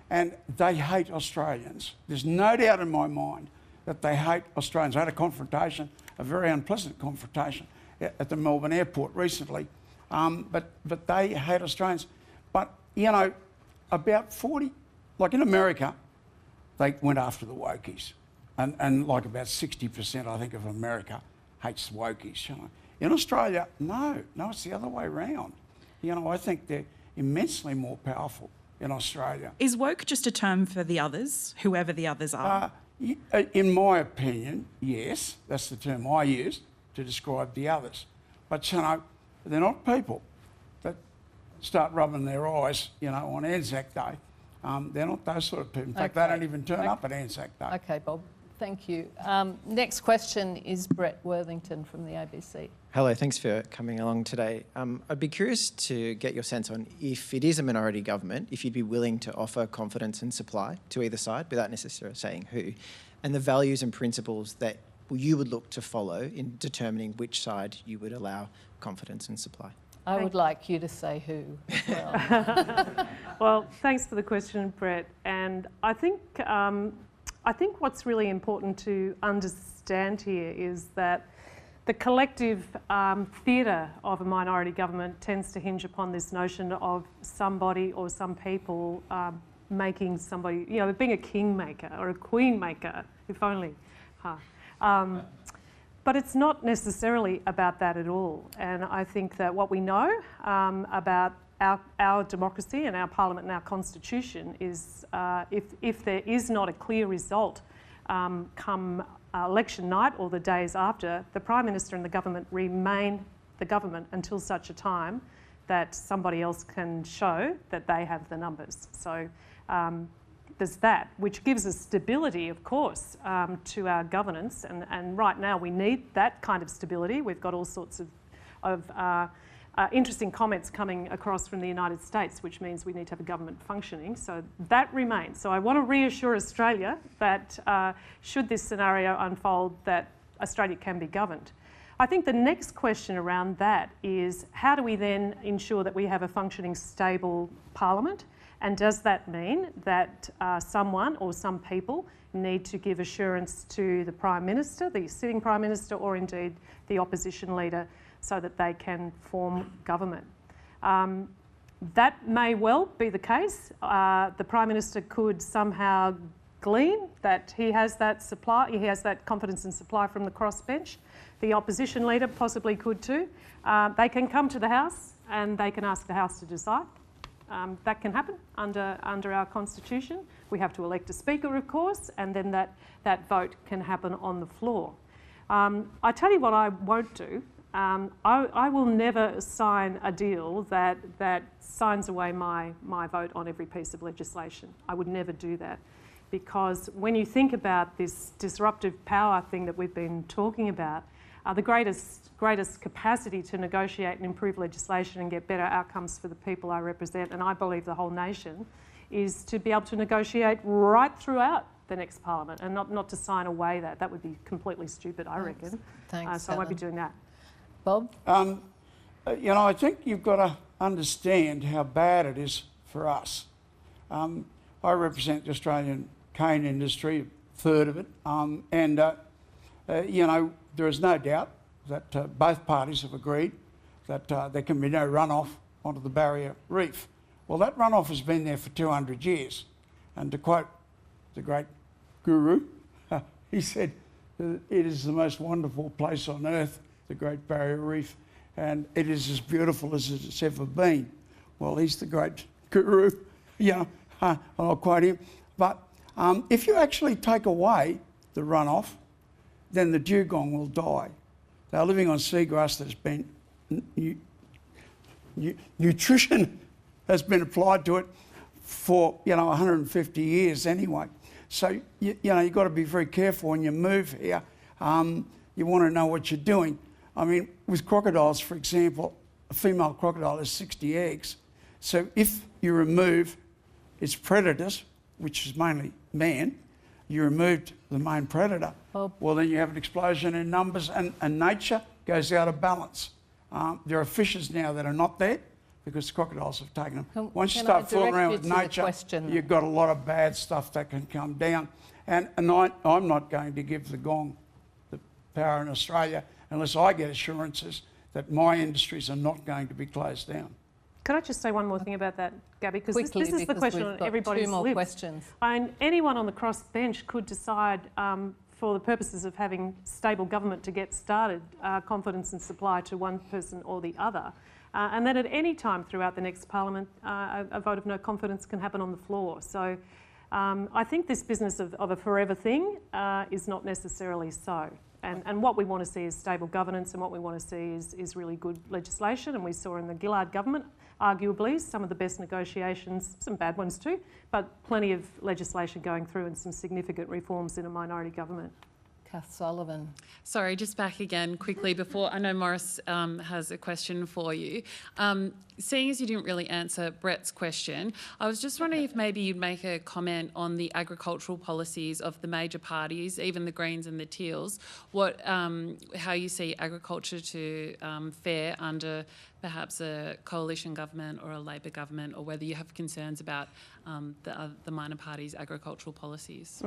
and they hate Australians. There's no doubt in my mind that they hate Australians. I had a confrontation, a very unpleasant confrontation, at the Melbourne airport recently. But they hate Australians. But, you know, about 40, like in America, they went after the wokies. And like about 60%, I think, of America hates the wokies. You know. In Australia, no, it's the other way around. You know, I think they're immensely more powerful in Australia. Is woke just a term for the others, whoever the others are? In my opinion, yes, that's the term I use to describe the others. But, you know, they're not people that start rubbing their eyes, you know, on Anzac Day. They're not those sort of people. In fact, they don't even turn up at Anzac Day. Okay, Bob, thank you. Next question is Brett Worthington from the ABC. Hello, thanks for coming along today. I'd be curious to get your sense on if it is a minority government, if you'd be willing to offer confidence and supply to either side without necessarily saying who, and the values and principles that you would look to follow in determining which side you would allow confidence and supply. I would like you to say who as well. Well, thanks for the question, Brett. And I think what's really important to understand here is that the collective theatre of a minority government tends to hinge upon this notion of somebody or some people making somebody, you know, being a kingmaker or a queenmaker, if only. But it's not necessarily about that at all. And I think that what we know about our democracy and our parliament and our constitution is if there is not a clear result come election night or the days after, the Prime Minister and the government remain the government until such a time that somebody else can show that they have the numbers. So there's that, which gives us stability, of course, to our governance. And right now we need that kind of stability. We've got all sorts of interesting comments coming across from the United States, which means we need to have a government functioning. So that remains. So I want to reassure Australia that should this scenario unfold, that Australia can be governed. I think the next question around that is, how do we then ensure that we have a functioning, stable parliament? And does that mean that someone or some people need to give assurance to the Prime Minister, the sitting Prime Minister, or indeed the opposition leader, so that they can form government? That may well be the case. The Prime Minister could somehow glean that he has that supply, he has that confidence and supply from the crossbench. The opposition leader possibly could too. They can come to the House and they can ask the House to decide. That can happen under our constitution. We have to elect a speaker, of course, and then that vote can happen on the floor. I tell you what I won't do. I will never sign a deal that signs away my vote on every piece of legislation. I would never do that, because when you think about this disruptive power thing that we've been talking about, the greatest capacity to negotiate and improve legislation and get better outcomes for the people I represent, and I believe the whole nation, is to be able to negotiate right throughout the next parliament, and not to sign away that. That would be completely stupid, I reckon. Thanks, so I won't be doing that. Bob? You know, I think you've got to understand how bad it is for us. I represent the Australian cane industry, a third of it, you know, there is no doubt that both parties have agreed that there can be no runoff onto the barrier reef. Well, that runoff has been there for 200 years. And to quote the great guru, he said, "It is the most wonderful place on earth, the Great Barrier Reef, and it is as beautiful as it's ever been." Well, he's the great guru, you know, I'll quote him. But if you actually take away the runoff, then the dugong will die. They're living on seagrass that's been, nutrition has been applied to it for, you know, 150 years anyway. So, you know, you've got to be very careful when you move here. You want to know what you're doing. I mean, with crocodiles, for example, a female crocodile has 60 eggs. So if you remove its predators, which is mainly man, you removed the main predator, well, then you have an explosion in numbers and nature goes out of balance. There are fishes now that are not there because crocodiles have taken them. Once you start fooling around with nature, you've got a lot of bad stuff that can come down. And I'm not going to give the gong the power in Australia unless I get assurances that my industries are not going to be closed down. Could I just say one more thing about that, Gabby? Because this is the question on everybody's lips. Two more questions. And anyone on the crossbench could decide, for the purposes of having stable government to get started, confidence and supply to one person or the other. And then at any time throughout the next parliament, a vote of no confidence can happen on the floor. So I think this business of a forever thing is not necessarily so. And what we want to see is stable governance, and what we want to see is really good legislation. And we saw in the Gillard government, arguably, some of the best negotiations, some bad ones too, but plenty of legislation going through and some significant reforms in a minority government. Kath Sullivan. Sorry, just back again quickly before. I know Morris has a question for you. Seeing as you didn't really answer Brett's question, I was just wondering if maybe you'd make a comment on the agricultural policies of the major parties, even the Greens and the Teals, how you see agriculture to fare under perhaps a coalition government or a Labor government, or whether you have concerns about the minor parties' agricultural policies.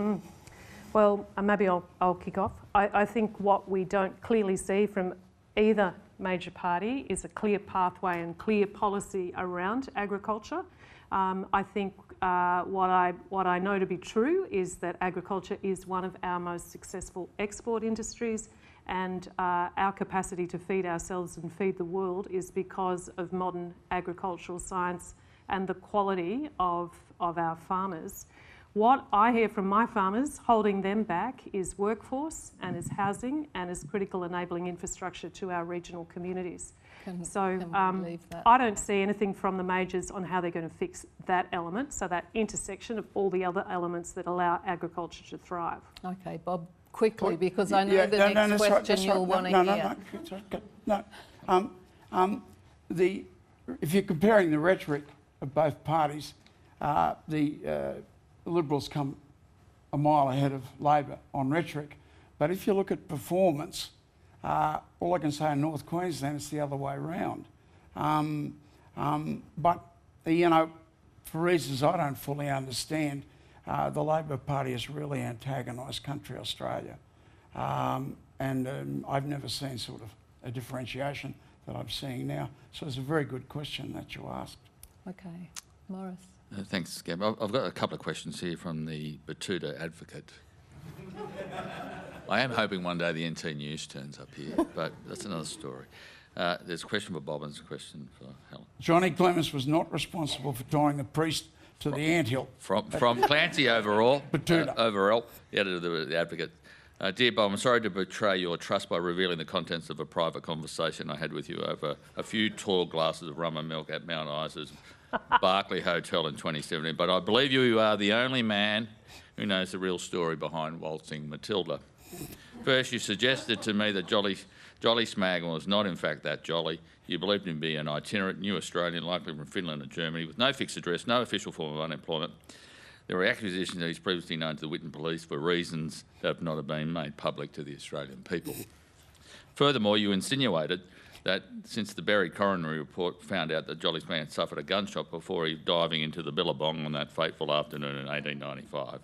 Well, maybe I'll kick off. I think what we don't clearly see from either major party is a clear pathway and clear policy around agriculture. I think what I know to be true is that agriculture is one of our most successful export industries, And our capacity to feed ourselves and feed the world is because of modern agricultural science and the quality of our farmers. What I hear from my farmers holding them back is workforce and is housing and is critical enabling infrastructure to our regional communities. Can we believe that? I don't see anything from the majors on how they're going to fix that element, so that intersection of all the other elements that allow agriculture to thrive. Okay, Bob, quickly, because I know the next question you'll want to hear. If you're comparing the rhetoric of both parties, the Liberals come a mile ahead of Labor on rhetoric. But if you look at performance, all I can say in North Queensland is the other way around. But, you know, for reasons I don't fully understand, the Labor Party has really antagonised country Australia. I've never seen sort of a differentiation that I'm seeing now. So it's a very good question that you asked. Okay, Morris. Thanks, Gab. I've got a couple of questions here from the Batuta Advocate. I am hoping one day the NT News turns up here, but that's another story. There's a question for Bob and there's a question for Helen. Johnny Clements was not responsible for tying the priest to the anthill. From Clancy overall, Batuta. the editor of the Advocate. Dear Bob, I'm sorry to betray your trust by revealing the contents of a private conversation I had with you over a few tall glasses of rum and milk at Mount Isa's Barclay Hotel in 2017, but I believe you are the only man who knows the real story behind Waltzing Matilda. First, you suggested to me that Jolly Smagman was not in fact that jolly. You believed him to be an itinerant new Australian, likely from Finland and Germany, with no fixed address, no official form of unemployment. There were accusations that he's previously known to the Whitton police for reasons that have not been made public to the Australian people. Furthermore, you insinuated that since the Berry coronary report found out that Jolly's man suffered a gunshot before he diving into the Billabong on that fateful afternoon in 1895.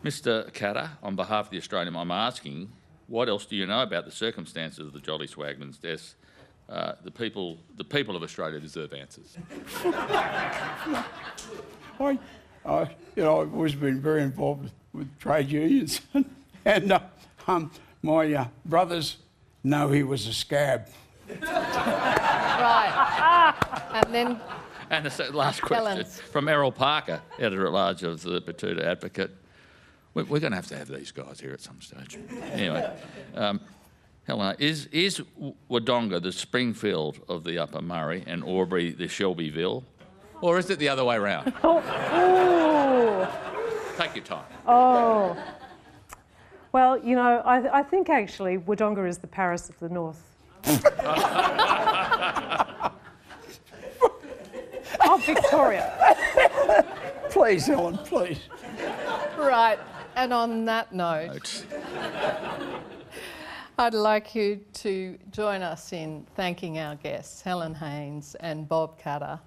Mr. Katter, on behalf of the Australian, I'm asking, what else do you know about the circumstances of the Jolly Swagman's death? The people of Australia deserve answers. I've always been very involved with trade unions, and my brothers know he was a scab. Right. And then... And the last question from Errol Parker, editor-at-large of the Batuta Advocate. We're going to have these guys here at some stage. Anyway, Helena, is Wodonga the Springfield of the Upper Murray and Albury the Shelbyville? Or is it the other way around? Take your time. Oh. Well, you know, I think actually Wodonga is the Paris of the North. Oh, Victoria. Please, Helen, please. Right, and on that note, I'd like you to join us in thanking our guests, Helen Haines and Bob Katter.